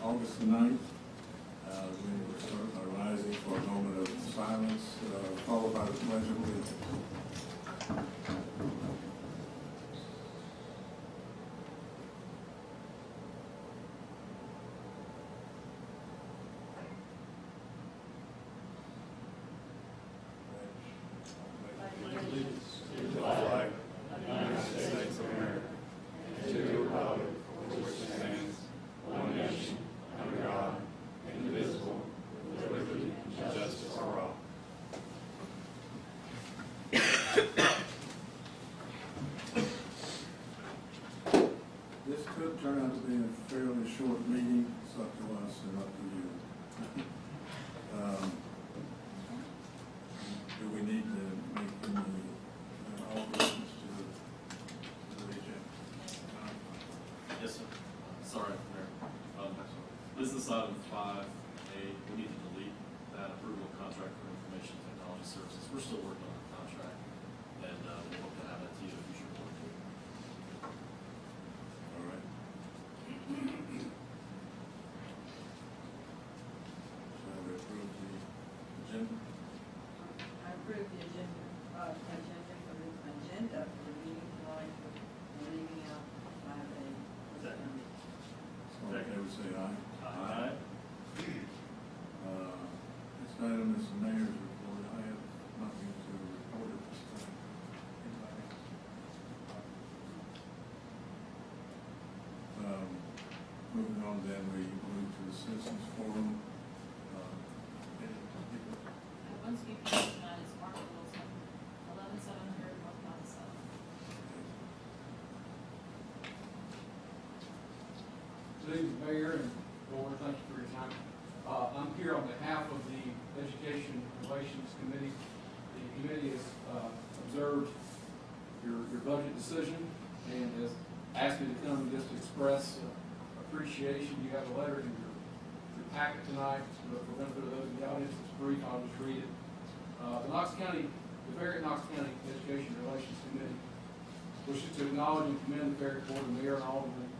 August the 9th. We will start by rising for a moment of silence, followed by the Pledge of Allegiance. This could turn out to be a fairly short meeting. It's up to us and up to you. Do we need to make any alterations to the agenda? Yes, sir. Sorry, Mayor. Business item 5A, we need to delete that approval of contract for information technology services. We're still working on the contract, and we hope to have that to you in the future. All right. Shall we approve the agenda? I approve the agenda for the meeting tonight, and leaving out 5A. Second. All in favor, say aye. Aye. Next item is the mayor's report. I have nothing to report at this time. Anybody? Moving on then, we move to the citizens forum. One speaker tonight is Mark Wilson, 11700 North Mountain South. Good evening, Mayor and Board. Thank you for your time. I'm here on behalf of the Education Relations Committee. The committee has observed your budget decision and has asked me to come just to express appreciation. You have a letter in your packet tonight, but for the benefit of those in the audience, it's brief. I'll just read it. The Farragut Knox County Education Relations Committee wishes to acknowledge and commend the Farragut Board of Mayor and Aldermen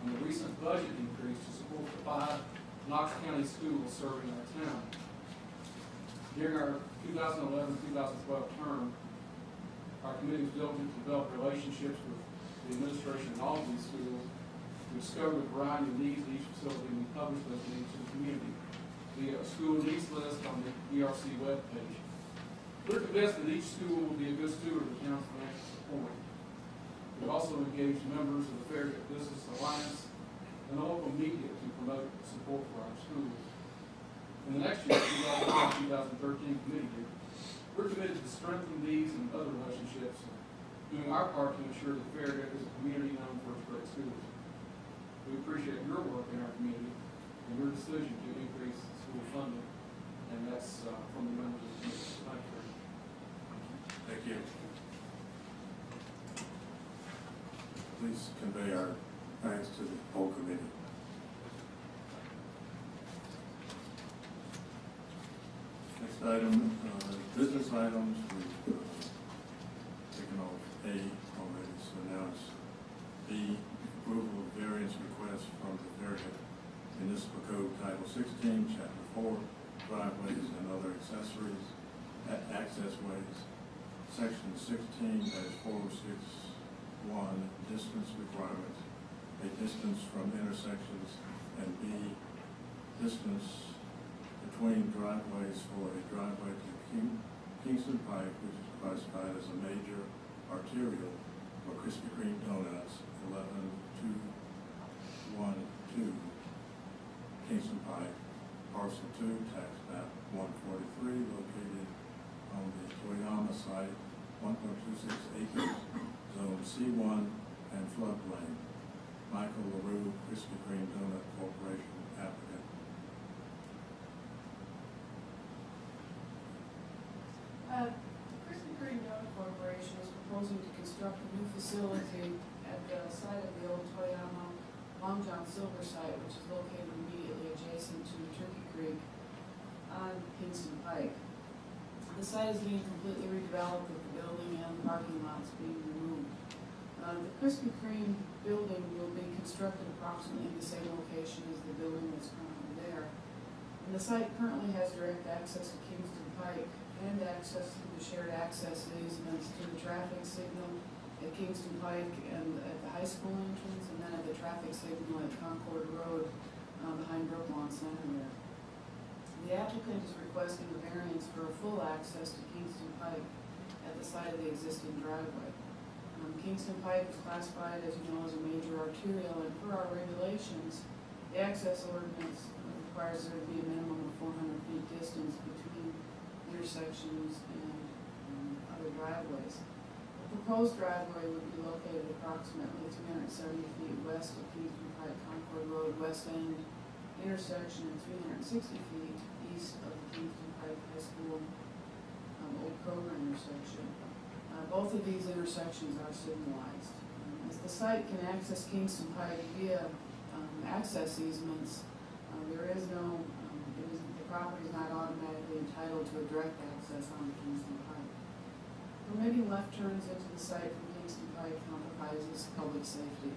on the recent budget increase to support the 5 Knox County schools serving our town. During our 2011-2012 term, our committee was diligent to develop relationships with the administration in all of these schools to discover the variety of needs of each facility, and we publish those needs to the community via a school needs list on the ERC webpage. We're convinced that each school will be a good steward of the town's financial support. We've also engaged members of the Farragut Business Alliance and the local media to promote support for our schools. In the next year, 2013 committee year, we're committed to strengthening these and other relationships, doing our part to ensure that Farragut is a community known for its great schools. We appreciate your work in our community and your decision to increase school funding, and that's from the members of the committee. Thank you. Thank you. Please convey our thanks to the whole committee. Next item, business items. We've taken off A already, so now it's B, approval of variance requests from the Farragut Municipal Code Title 16, Chapter 4, driveways and other accessories, access ways. Section 16-4061, distance requirements, a distance from intersections, and B, distance between driveways for a driveway to Kingston Pike, which is classified as a major arterial for Krispy Kreme Donuts, 11212 Kingston Pike, parcel 2, tax map 143, located on the Toyama site, 1.26 acres, zone C1 and floodplain. Michael LaRue, Krispy Kreme Donut Corporation, applicant. Krispy Kreme Donut Corporation is proposing to construct a new facility at the site of the old Toyama Long John Silver site, which is located immediately adjacent to Turkey Creek on Kingston Pike. The site is being completely redeveloped with the building and the parking lots being removed. The Krispy Kreme building will be constructed approximately in the same location as the building that's currently The site currently has direct access to Kingston Pike and access through the shared access easements to the traffic signal at Kingston Pike and at the high school entrance, and then at the traffic signal at Concord Road behind Brooklawn Center there. The applicant is requesting a variance for a full access to Kingston Pike at the site of the existing driveway. Kingston Pike is classified, as you know, as a major arterial, and per our regulations, the access ordinance requires there to be a minimum of 400 feet distance between intersections and other driveways. The proposed driveway would be located approximately 370 feet west of Kingston Pike Concord Road West End intersection and 360 feet east of the Kingston Pike High School Old Kroger intersection. Both of these intersections are signalized. As the site can access Kingston Pike via access easements, there is no, the property is not automatically entitled to a direct access on Kingston Pike. Permitting left turns into the site from Kingston Pike compromises public safety.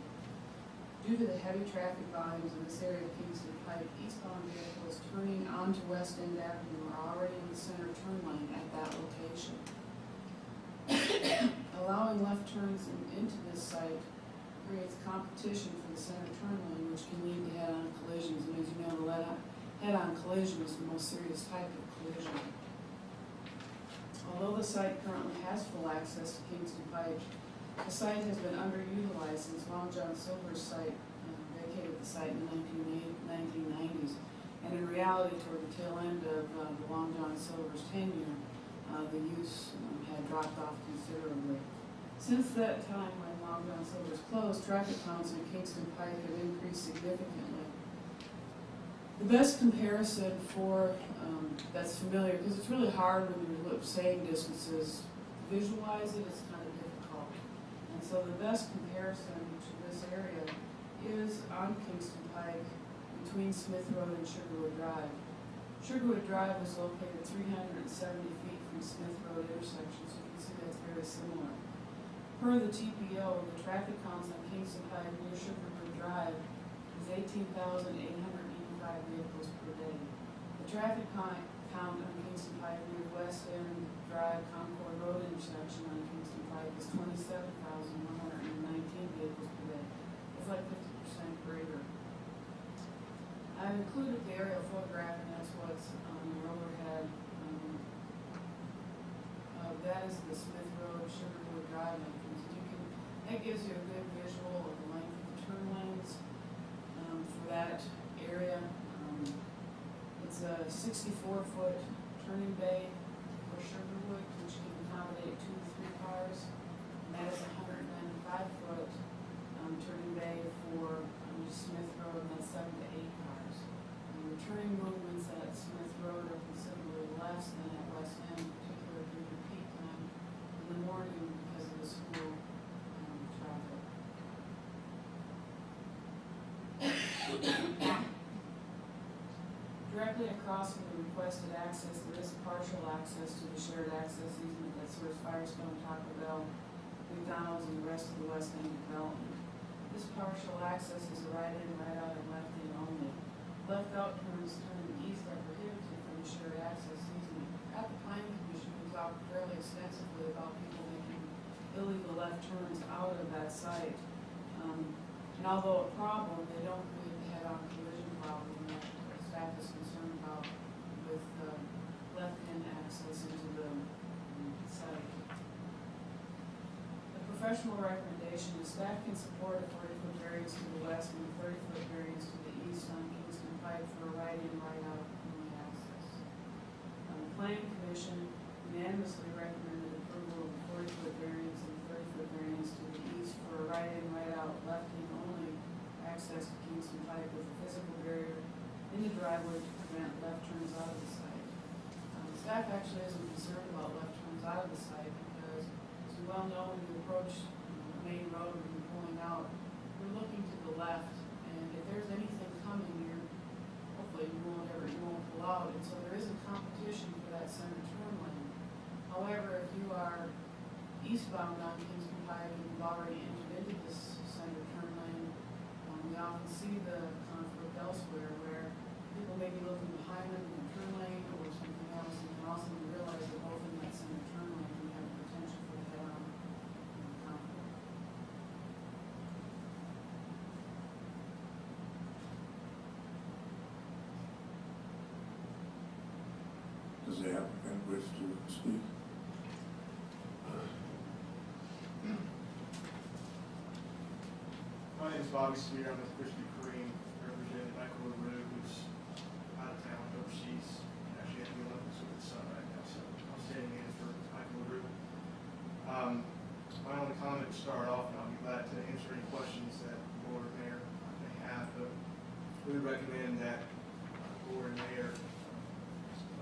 Due to the heavy traffic volumes in this area of Kingston Pike, eastbound vehicles turning onto West End Avenue are already in the center turn lane at that location. Allowing left turns into this site creates competition for the center turn lane, which can lead to head-on collisions. And as you know, the head-on collision is the most serious type of collision. Although the site currently has full access to Kingston Pike, the site has been underutilized since Long John Silver's site vacated the site in the 1990s. And in reality, toward the tail end of the Long John Silver's tenure, the use had dropped off considerably. Since that time, when Long John Silver's closed, traffic counts in Kingston Pike have increased significantly. The best comparison for that's familiar, because it's really hard when you're saying distances, to visualize it, it's kind of difficult. And so the best comparison to this area is on Kingston Pike between Smith Road and Sugarwood Drive. Sugarwood Drive is located 370 feet from Smith Road intersection, so you can see that's very similar. Per the TPO, the traffic counts on Kingston Pike near Sugarwood Drive is 18,885 vehicles per day. The traffic count on Kingston Pike near West End Drive Concord Road intersection on Kingston Pike is 27,119 vehicles per day. It's like 50% greater. I've included the aerial photograph, and that's what's on the overhead. That is the Smith Road Sugarwood Drive entrance. That gives you a good visual of the length of the turn lanes for that area. It's a 64-foot turning bay for Sugarwood, which can accommodate 2 to 3 cars. And that is a 195-foot turning bay for Smith Road, and that's 7 to 8 cars. The turning movements at Smith Road are considerably less than at West End, particularly during the peak time in the morning because of the school traffic. Directly across from the requested access, there is partial access to the shared access easement that serves Firestone, Taco Bell, McDonald's, and the rest of the West End development. This partial access is a right-in, right-out, and left-in only. Left-out turns turning east are prohibited from the shared access easement. At the Planning Commission, we talked fairly extensively about people making illegal left turns out of that site. And although a problem, they don't create the head-on collision problem that staff is concerned about with left-in access into the site. The professional recommendation is staff can support a 40-foot variance to the west and a 30-foot variance to the east on Kingston Pike for a right-in, right-out only access. The Planning Commission unanimously recommended approval of a 40-foot variance and a 30-foot variance to the east for a right-in, right-out, left-in only access to Kingston Pike with a physical barrier in the driveway to prevent left turns out of the site. Staff actually isn't concerned about left turns out of the site because, as you well know, when you approach the main road and you're pulling out, you're looking to the left, and if there's anything coming, hopefully you won't pull out, and so there is a competition for that center turn lane. However, if you are eastbound on Kingston Pike and you've already entered into this center turn lane, we often see the conflict elsewhere where people may be looking behind them and the applicant wish to speak? My name is Bobby Smear. I'm with Krispy Kreme, representing Michael LaRue, who's out of town overseas. Actually at the Olympics with his son right now, so I'm standing in for Michael LaRue. My only comment to start off, and I'll be glad to answer any questions that the board or mayor may have, but we would recommend that board and mayor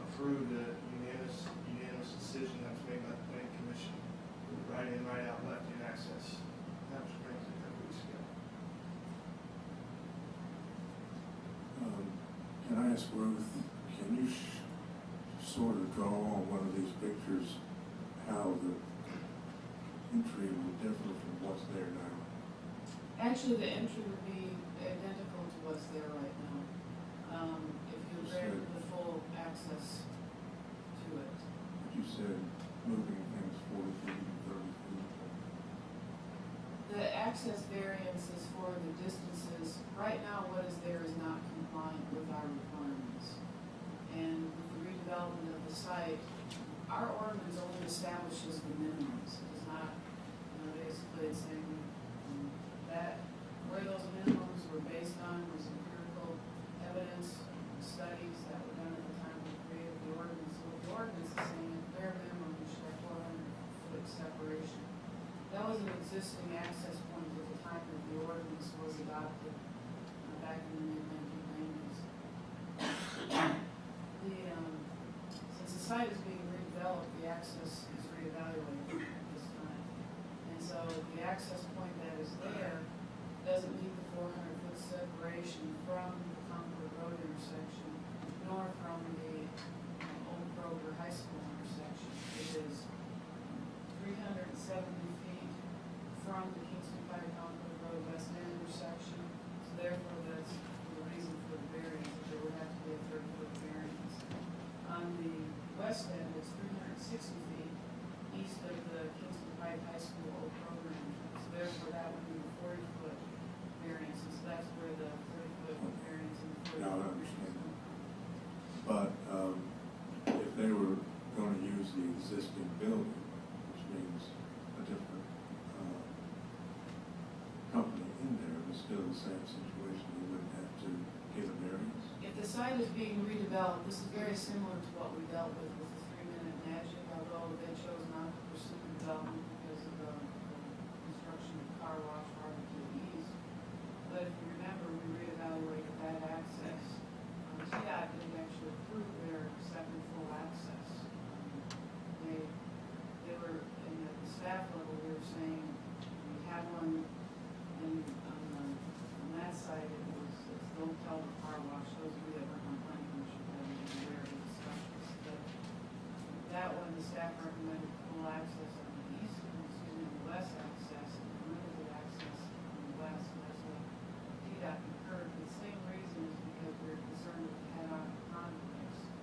approve the unanimous decision that was made by the planning commission with right in, right out, left in access. That was granted a couple weeks ago. Can I ask Ruth, can you sort of draw on one of these pictures how the entry will differ from what's there now? Actually, the entry would be identical to what's there right now. If you granted the full access to it. But you said moving things 40 feet and 30 feet. The access variance is for the distances. Right now, what is there is not compliant with our requirements. And with the redevelopment of the site, our ordinance only establishes the minimums. It does not, basically it's saying that where those minimums were based on was empirical evidence, studies that were done at the time we created the ordinance. So the ordinance is saying at bare minimum, you should have 400-foot separation. That was an existing access point at the time that the ordinance was adopted back in the mid-1990s. Since the site is being redeveloped, the access is reevaluated at this time. And so the access point that is there doesn't meet the 400-foot separation from the Concord Road intersection, nor from the Old Kroger High School intersection. It is 370 feet from the Kingston Pike Concord Road West End intersection. So therefore, that's the reason for the variance, that there would have to be a 30-foot variance. On the west end, it's 360 feet east of the Kingston Pike High School Old Kroger entrance. So therefore, that would be the 40-foot variance, and so that's where the 30-foot variance and the 40-foot Now I understand. But if they were going to use the existing building, which means a different company in there, but still the same situation, you wouldn't have to get a variance? If the site is being redeveloped, this is very similar to what we dealt with the 3-minute MAGIC, although they chose not to pursue the development because of the construction of car wash Farragut East. But if you remember, we reevaluated that access. TDOT didn't actually approve their second full access. They were, in the staff level, we were saying, we had one, and on that side, it was, don't tell the car wash, those of you that work on planning commission, that would be aware of the discussions. But that one, the staff recommended full access on the east, the west access, and limited access on the west, and that's what TDOT concurred. The same reason is because we we're concerned with head-on conflicts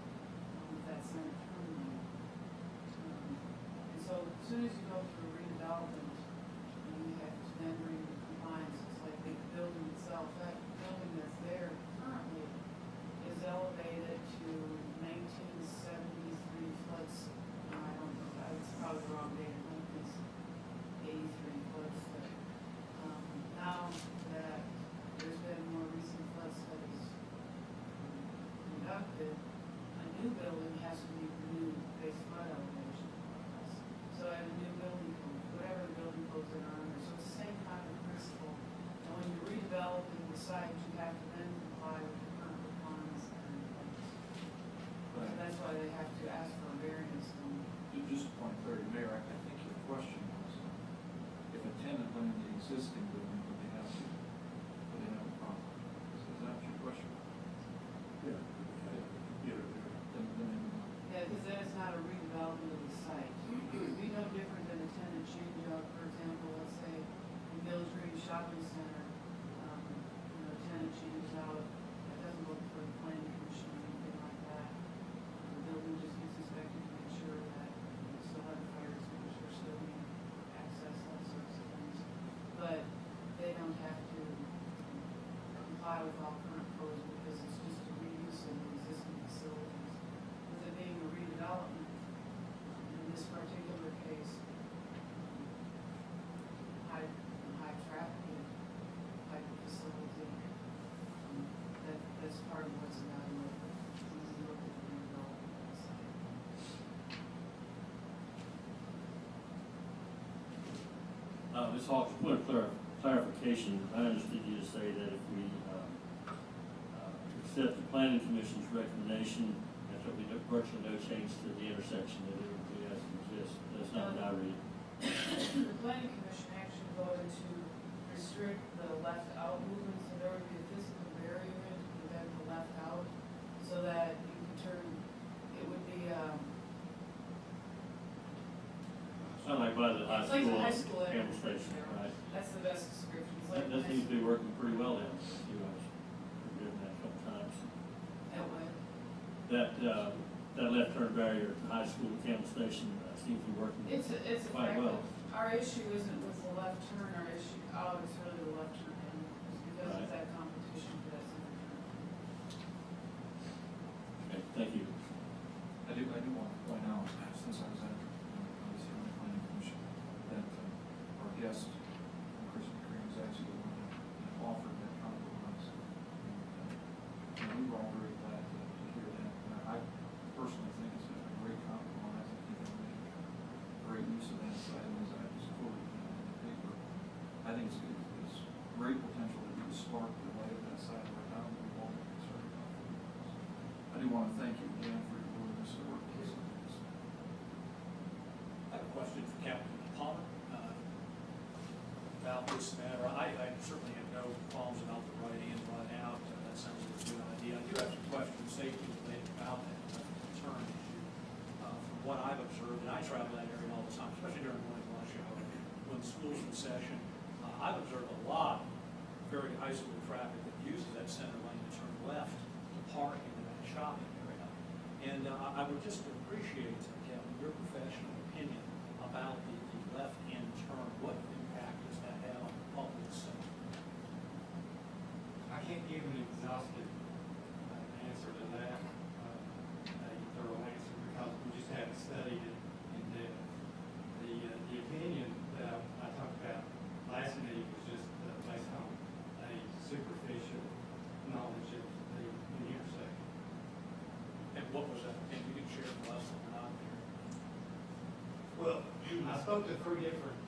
with that center terminal. And so as soon as you go through redevelopment, you have to then bring the compliance. It's like the building itself, that building that's there currently is elevated to 1973 floods. I don't know, that's probably the wrong date. I think it's 83 floods. But now that there's been more recent flood studies conducted, a new building has to be renewed based flood elevation. So at a new building code, whatever the building codes that are under, so it's the same kind of principle. And when you're redeveloping the site, you have to then comply with the current requirements that are in place. So that's why they have to ask for a variance. Just a point of clarity, Mayor, I think your question was, if a tenant went in the existing building, would they have a problem? Is that your question? Yeah. Then Yeah, because then it's not a redevelopment of the site. It would be no different than a tenant change out, for example, let's say in Village Green Shopping Center, tenant changes out, that doesn't look for the planning commission or anything like that. The building just gets inspected to make sure that you still have a fire extinguisher, still being access, all sorts of things. But Ms. Hawks, point of clarification, I understood you to say that if we accept the planning commission's recommendation, that there'll be virtually no change to the intersection, that it would be as it exists. That's not what I read. The planning commission actually voted to restrict the left out movement, so there would be a physical barrier to prevent the left out, so that you could turn, it would be, Sound like by the high it's like the high school, school Campbell entrance Station, there. right? That's the best description. It's like That the high seems to be school working pretty well now. You know, I've driven that a couple times. that way. That left turn barrier at the high school, Campbell Station, seems to be working It's quite well. effective. Our issue isn't with the left turn, our issue, it's really the left turn in, is because of Right. that competition for that center turn. Okay, thank you. I do want to point out, since I was at, I was here on the planning commission, that our guest, Chris McCreary, was actually the one that offered that compromise. And we were all very glad to hear that. And I personally think it's a great compromise. I think it'll make great use of that site, and as I just quoted in the paper, I think it's great potential to really spark the light of that side of our town that we've all been concerned about. I do want to thank you again for your willingness to work with us on this. I have a question for Captain Palmer about this matter. I certainly have no qualms about the right in, right out. That sounds like a good idea. I do have some questions, safety related about that turn issue. From what I've observed, and I travel that area all the time, especially during morning rush hour, when school's in session, I've observed a lot of very high school traffic that uses that center lane to turn left to park into that shopping area. And I would just appreciate, Kevin, your professional opinion about the left-hand turn. What impact does that have on the public safety? I can't give an exhaustive answer to that, a thorough answer, because we just haven't studied it in depth. The opinion that I talked about last meeting was just based on a superficial knowledge of the intersection. And what was that? And you can share with us or not here. Well, I spoke to 3 different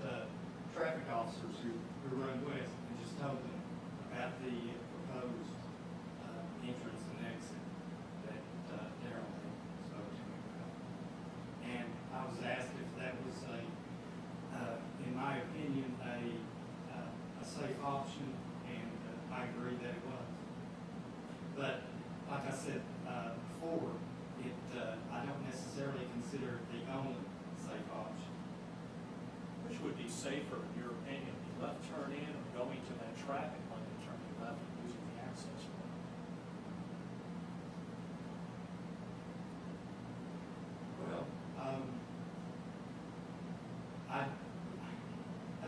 traffic officers who run west and just told them about the proposed entrance and exit that Darrell had spoke to me about. And I was asked if that was in my opinion, a safe option, and I agree that it was. But like I said before, I don't necessarily consider it the only safe option. Which would be safer, in your opinion, the left turn in or going to that traffic lane and turning left and using the access road? Well, I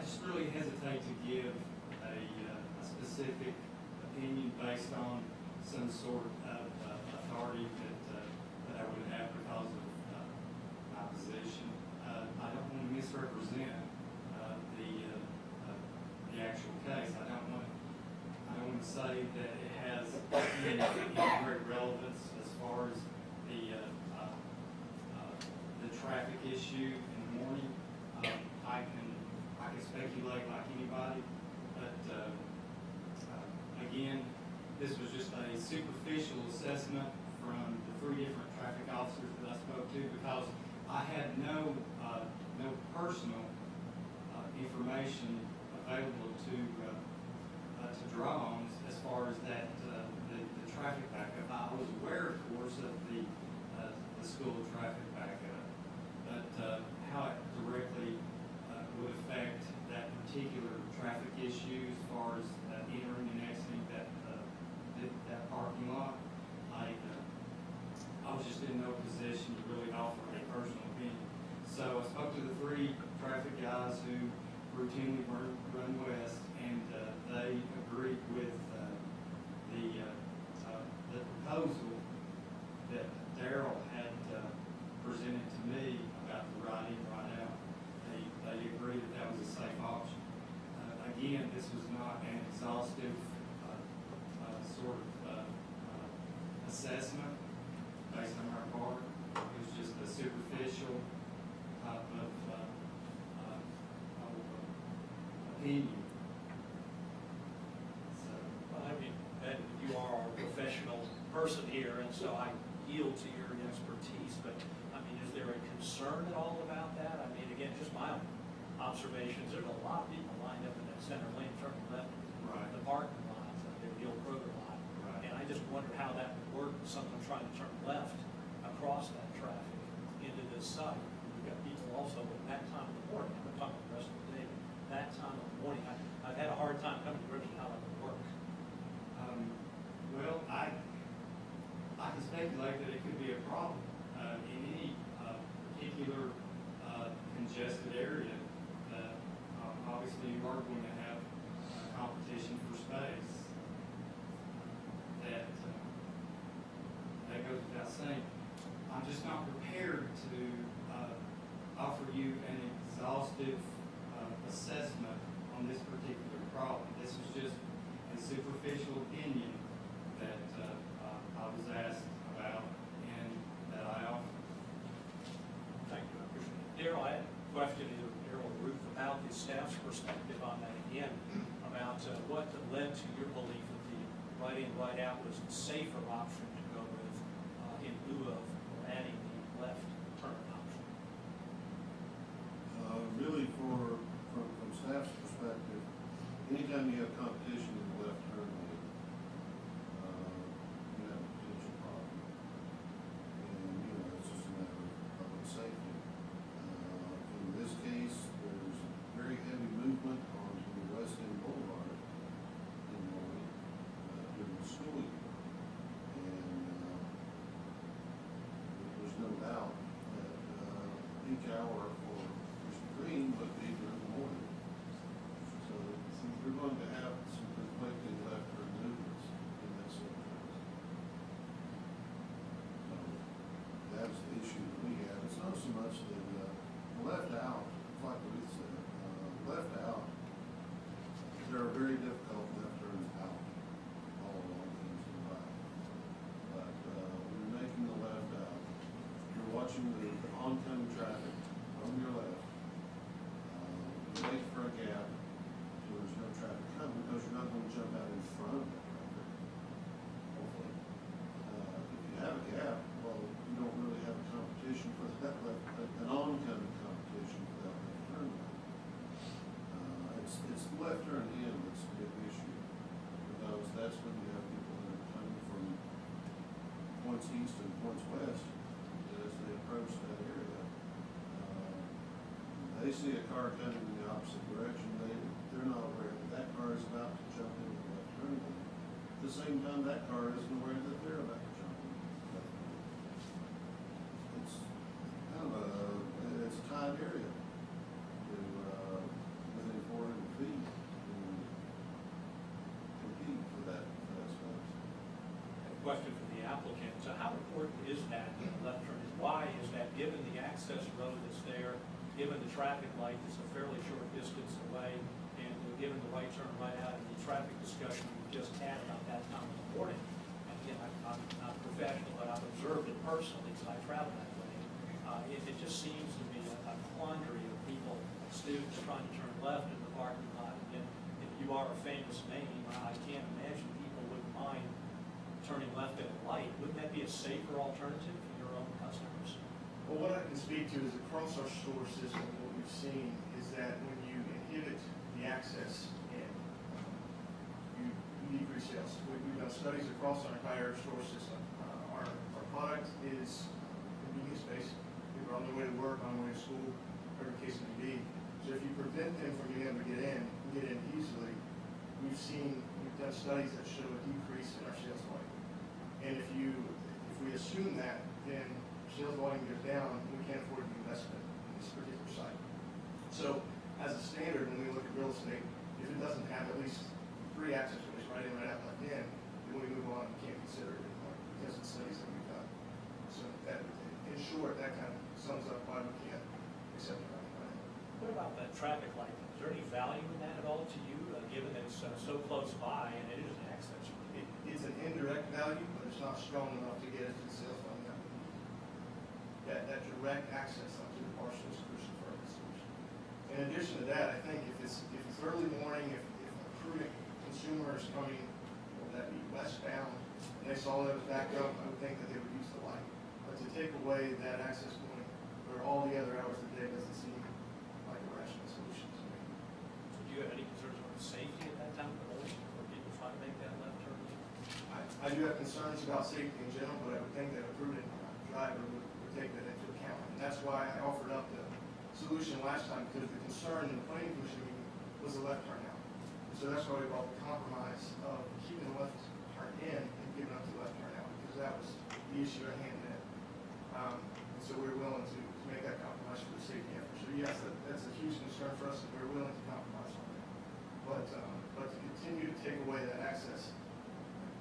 just really hesitate to give a specific opinion based on some sort of authority that I would have because of my position. I don't want to misrepresent the actual case. I don't want to say that it has any great relevance as far as the traffic issue in the morning. I can speculate like anybody, but again, this was just a superficial assessment from the 3 different traffic officers that I spoke to, because I had no personal information available to draw on as far as that the traffic backup. I was aware, of course, of the school traffic backup, but how it directly would affect that particular traffic issue as far as entering and exiting that parking lot, I was just in no position to really offer a personal opinion. So I spoke to the 3 traffic guys who routinely run west, and they agreed with the proposal that Darrell had presented to me about the right in, right out. They agreed that was a safe option. Again, this was not an exhaustive sort of assessment based on our part. It was just a superficial type of person here, and so I yield to your expertise, but, I mean, is there a concern at all about that? I mean, again, just my own observations, there's a lot of people lined up in that center lane turning left, Right. the parking lot, the old Kroger lot. Right. And I just wondered how that would work with someone trying to turn left across that traffic into this site. You've got people also at that time of the morning, I'm not talking about the rest of the day, but that time of the morning, I've had a hard time coming to grips with how that would work. Well, I can speculate that it could be a problem in any particular congested area. Obviously, you are going to have competition for space. That goes without saying. I'm just not prepared to offer you an exhaustive assessment on this particular problem. This is just a superficial opinion that I was asked about and that I offered. Thank you, I appreciate it. Darrell, I had a question, either Darrell or Ruth, about the staff's perspective on that again, about what led to your belief that the right in, right out was the safer option to go with in lieu of adding the left turn option. Really, from staff's perspective, anytime you have competition in the left turn lane, you have a potential problem. And, it's just a matter of public safety. In this case, there's very heavy movement onto the West End Boulevard in the morning during the school year. And there's no doubt that peak hour for Mr. Green would be during the morning. So we're going to have some conflicting left turn movements in that circumstance. So that's the issue that we have. It's not so much the left out, like Ruth said, left out, there are very difficult left turns out all along Kingston Drive. But we're making the left out. You're watching the oncoming traffic from your left. You wait for a gap so there's no traffic coming because you're not going to jump out in front of that traffic. Hopefully. If you have a gap, well, you don't really have a competition for that left, an oncoming competition for that left turn lane. It's the left turn in that's the big issue because that's when you have people that are coming from points east and points west as they approach that area. They see a car coming in the opposite direction, they're not aware that that car is about to jump into the left turn lane. At the same time, that car isn't aware that they're about to jump into the left turn lane. It's kind of it's a tight area to within 400 feet to compete for that space. A question for the applicant. So how important is that left turn? Why is that, given the access road that's there, given the traffic light that's a fairly short distance away, and given the right turn right out and the traffic discussion we just had about that time of the morning? And again, I'm not professional, but I've observed it personally because I travel that way. It just seems to be a quandary of people, students trying to turn left in the parking lot. And if you are a famous name, I can't imagine people wouldn't mind turning left at a light. Wouldn't that be a safer alternative for your own customers? Well, what I can speak to is across our store system, what we've seen is that when you inhibit the access and you decrease sales. We've done studies across our entire store system. Our product is convenience-based. People are on their way to work, on their way to school, whatever the case may be. So if you prevent them from being able to get in easily, we've done studies that show a decrease in our sales volume. And if we assume that, then sales volume goes down, and we can't afford the investment in this particular site. So, as a standard, when we look at real estate, if it doesn't have at least 3 access ways, right in, right out, left in, then we move on and can't consider it anymore because of studies that we've done. So, that, in short, that kind of sums up why we can't accept it right now. What about that traffic light? Is there any value in that at all to you, given that it's so close by and it is an access road? It's an indirect value, but it's not strong enough to get us to the sales volume. That direct access onto the parcel is crucial for our consumers. In addition to that, I think if it's early morning, if a prudent consumer is coming that be westbound, and they saw that it was backed up, I would think that they would use the light. But to take away that access point for all the other hours of the day doesn't seem like a rational solution to me. Do you have any concerns about safety at that time of the day, for people trying to make that left turn? I do have concerns about safety in general, but I would think that a prudent driver would take that into account. And that's why I offered up the solution last time, because the concern in the planning commission meeting was the left turn out. And so that's why we brought the compromise of keeping the left turn in and giving up the left turn out, because that was the issue at hand then. And so we're willing to make that compromise for the safety effort. So yes, that's a huge concern for us, and we're willing to compromise on that. But to continue to take away that access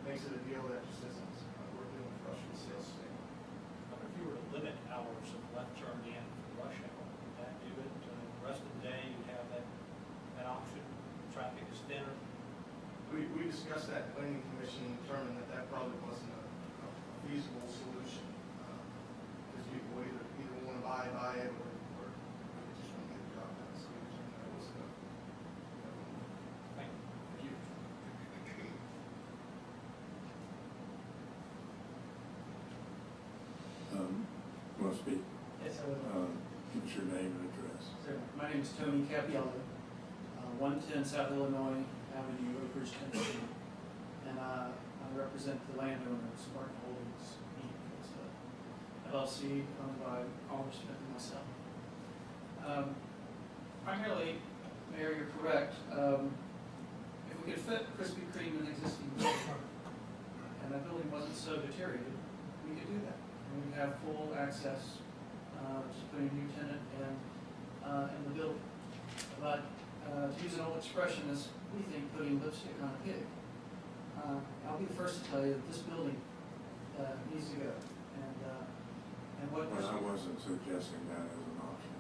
makes it a deal that just isn't working for us from the sales standpoint. If you were to limit hours of left turn in for rush hour, would that do it? The rest of the day, you'd have that option, traffic is thinner? We discussed that in planning commission and determined that that probably wasn't a feasible solution. Because people either want to buy it or they just want to get the job done. So we determined that wasn't a Thank you. Want to speak? Yes, I would. Give us your name and address. Sir, my name is Tony Capiello, 110 South Illinois Avenue, Oak Ridge, Tennessee. And I represent the landowner, Spartan Holdings, Inc. It's a LLC owned by Aldermen and myself. Primarily, Mayor, you're correct. If we could fit Krispy Kreme in an existing building, and that building wasn't so deteriorated, we could do that. And we have full access, just putting a new tenant in the building. But to use an old expression, is we think putting lipstick on a pig. I'll be the first to tell you that this building needs to go. And what Well, I wasn't suggesting that as an option.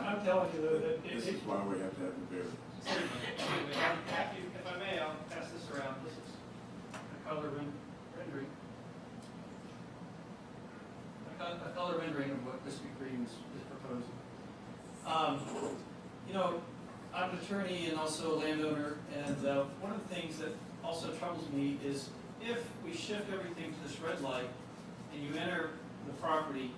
I'm telling you that This is why we have to have the variance. If I may, I'll pass this around. This is a color rendering. A color rendering of what Krispy Kreme is proposing. You know, I'm an attorney and also a landowner, and one of the things that also troubles me is if we shift everything to this red light and you enter the property,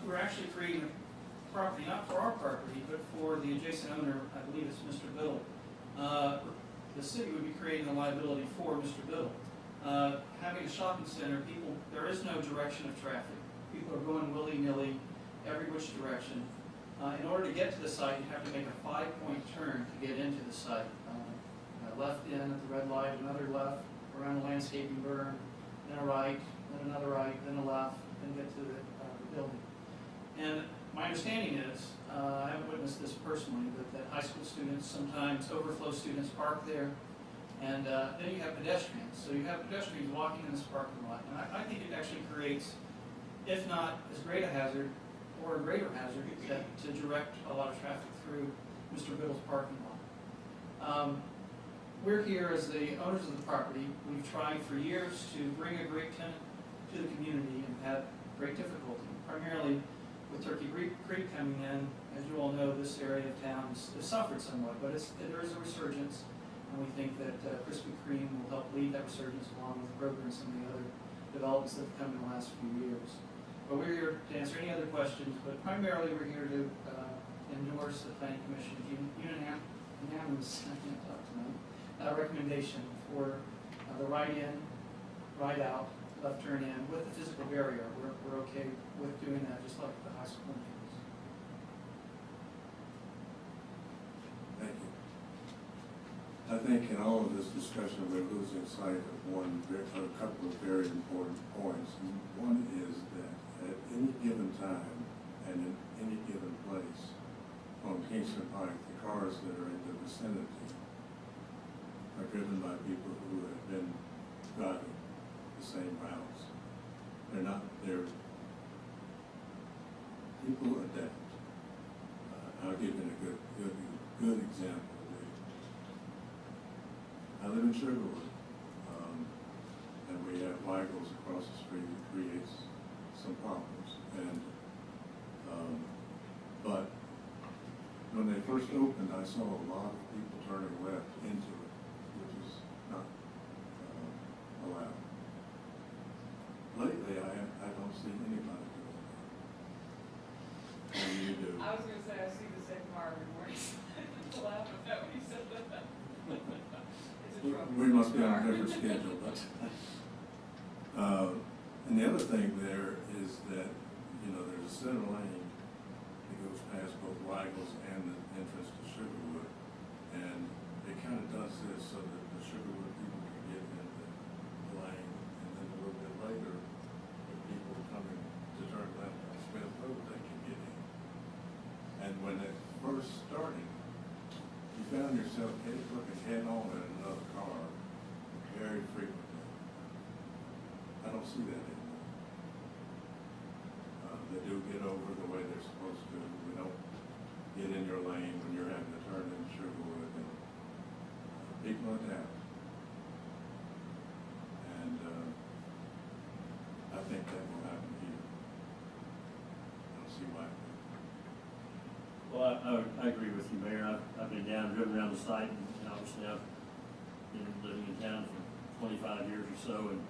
we're actually creating a property, not for our property, but for the adjacent owner, I believe it's Mr. Biddle. The city would be creating a liability for Mr. Biddle. Having a shopping center, there is no direction of traffic. People are going willy-nilly every which direction. In order to get to the site, you have to make a 5-point turn to get into the site. A left in at the red light, another left around the landscaping berm, then a right, then another right, then a left, then get to the building. And my understanding is, I haven't witnessed this personally, but that high school students, sometimes overflow students park there, and then you have pedestrians. So you have pedestrians walking in this parking lot, and I think it actually creates, if not as great a hazard, or a greater hazard, to direct a lot of traffic through Mr. Biddle's parking lot. We're here as the owners of the property. We've tried for years to bring a great tenant to the community and had great difficulty, primarily with Turkey Creek coming in. As you all know, this area of town has suffered somewhat, but there is a resurgence, and we think that Krispy Kreme will help lead that resurgence along with Kroger and some of the other developments that have come in the last few years. But we're here to answer any other questions, but primarily we're here to endorse the Planning Commission's unanimous, I can't talk tonight, recommendation for the right in, right out, left turn in with the physical barrier. We're okay with doing that, just like the high school entrance. Thank you. I think in all of this discussion, we're losing sight of a couple of very important points. And one is that at any given time and in any given place on Kingston Pike, the cars that are in the vicinity are driven by people who have been driving the same routes. They're people adapt. I'll give you a good example. I live in Sugarwood, and we have Weigels across the street that creates some problems. And but when they first opened, I saw a lot of people turning left into it. not allowed. Lately, I don't see anybody doing that. What do you do? I was gonna say, I see the same car every morning. It's laughing at when you said that. It's a truck. We must be on a different schedule, but, and the other thing there is that, you know, there's a center lane that goes past both Weigels and the entrance to Sugarwood, and it kind of does this so that the Sugarwood people can get in the lane, and then a little bit later, the people coming to turn left on Smith Road, they can get in. And when it first started, you found yourself looking head on at another car very frequently. I don't see that anymore. They do get over the way they're supposed to. We don't get in your lane when you're having to turn in Sugarwood. And people adapt. And I think that will happen here. I don't see why. Well, I agree with you, Mayor. I've been down, driven around the site, and obviously I've been living in town for 25 years or so, and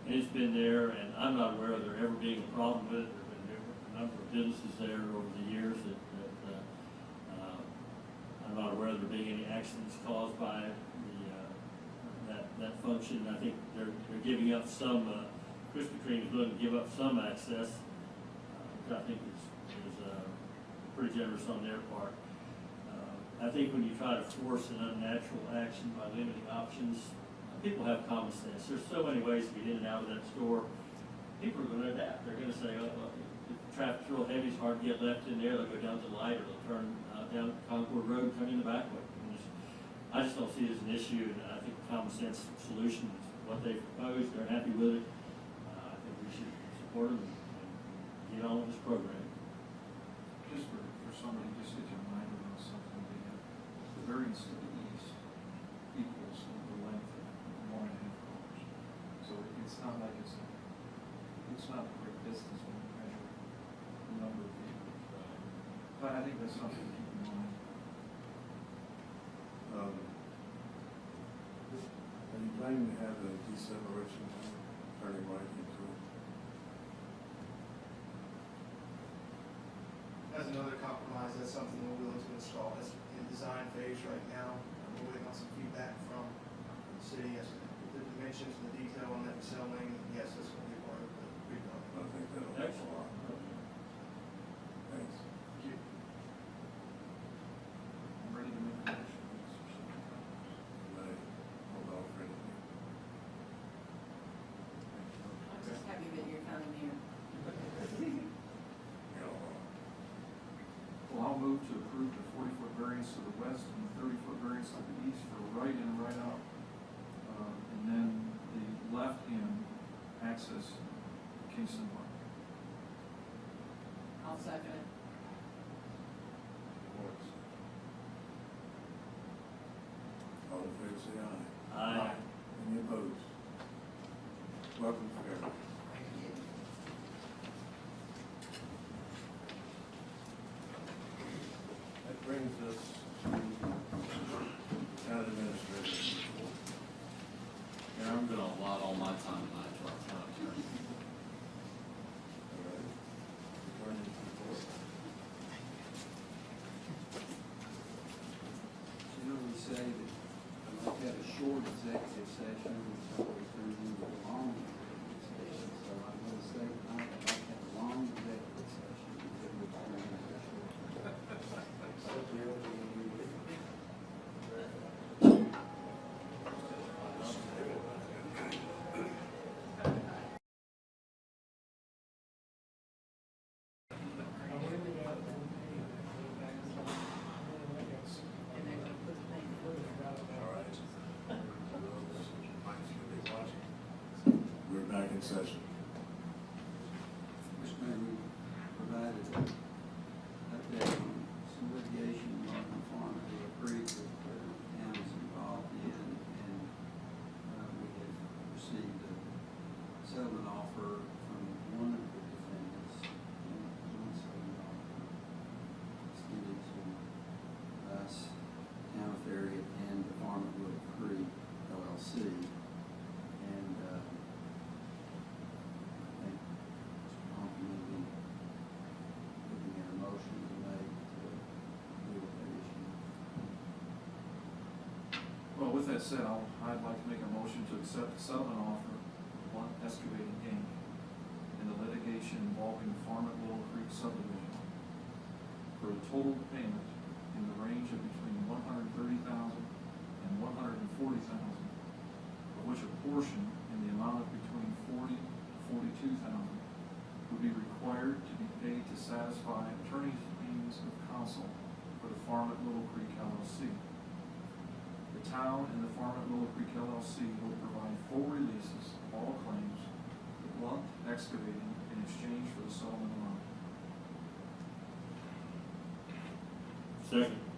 it's been there, and I'm not aware of there ever being a problem with it. There have been a number of businesses there over the years that I'm not aware of there being any accidents caused by that function. I think they're giving up some, Krispy Kreme is willing to give up some access, which I think is pretty generous on their part. I think when you try to force an unnatural action by limiting options, people have common sense. There's so many ways to get in and out of that store. People are going to adapt. They're going to say, oh, well, if the traffic's real heavy, it's hard to get left in there. They'll go down to the light, or they'll turn down Concord Road and come in the back way. I just don't see it as an issue, and I think the common sense solution is what they've proposed. They're happy with it. I think we should support them and get on with this program. Just for somebody, just get your mind around something, the variance to the east equals the length of 1.5 cars. So it's not like it's not a great distance when you measure the number of vehicles. But I think that's something to keep in mind. Are you planning to have a deceleration line turning right into it? As another compromise, that's something we're willing to install. It's in design phase right now. We're waiting on some feedback from the city as to the dimensions and the detail on that cell lane. Yes, that's going to be part of the rebuild. I think that'll help a lot. Thanks. Thank you. I'm ready to make a motion. Ready? Hold on for anything. I'm just happy that you're coming here. Well, I'll move to approve the 40-foot variance to the west and the 30-foot variance to the east for right in, right out. And then the left-hand access Kingston Park. I'll second it. All in favor, say aye. Aye. Any opposed? Welcome, Farragut. That brings us to town administrator report. Mayor, I'm gonna allot all my time tonight to our town attorney. All right. Attorney's report. You know, we say that we had a short executive session, so we turned into a long executive session. So I'm going to say tonight, I'd like to have a long executive session, and then we turn into a short. And they're gonna put the thing All right. We're back in session. Mr. Mayor, we provided an update on some litigation on the farm at Hill Creek that the town is involved in, and we have received a settlement offer from one of the defendants, one settlement offer extended to us, Town of Farragut, and the Farm at Hill Creek LLC. Well, with that said, I'd like to make a motion to accept the settlement offer of Blunt Excavating Inc. in the litigation involving Farragut Little Creek subdivision for a total payment in the range of between $130,000 and $140,000, of which a portion in the amount of between $40,000 to $42,000 would be required to be paid to satisfy attorney's fees of counsel for the Farragut Little Creek LLC. The town and the Farragut Little Creek LLC will provide full releases of all claims to Blunt Excavating in exchange for the settlement amount. Second.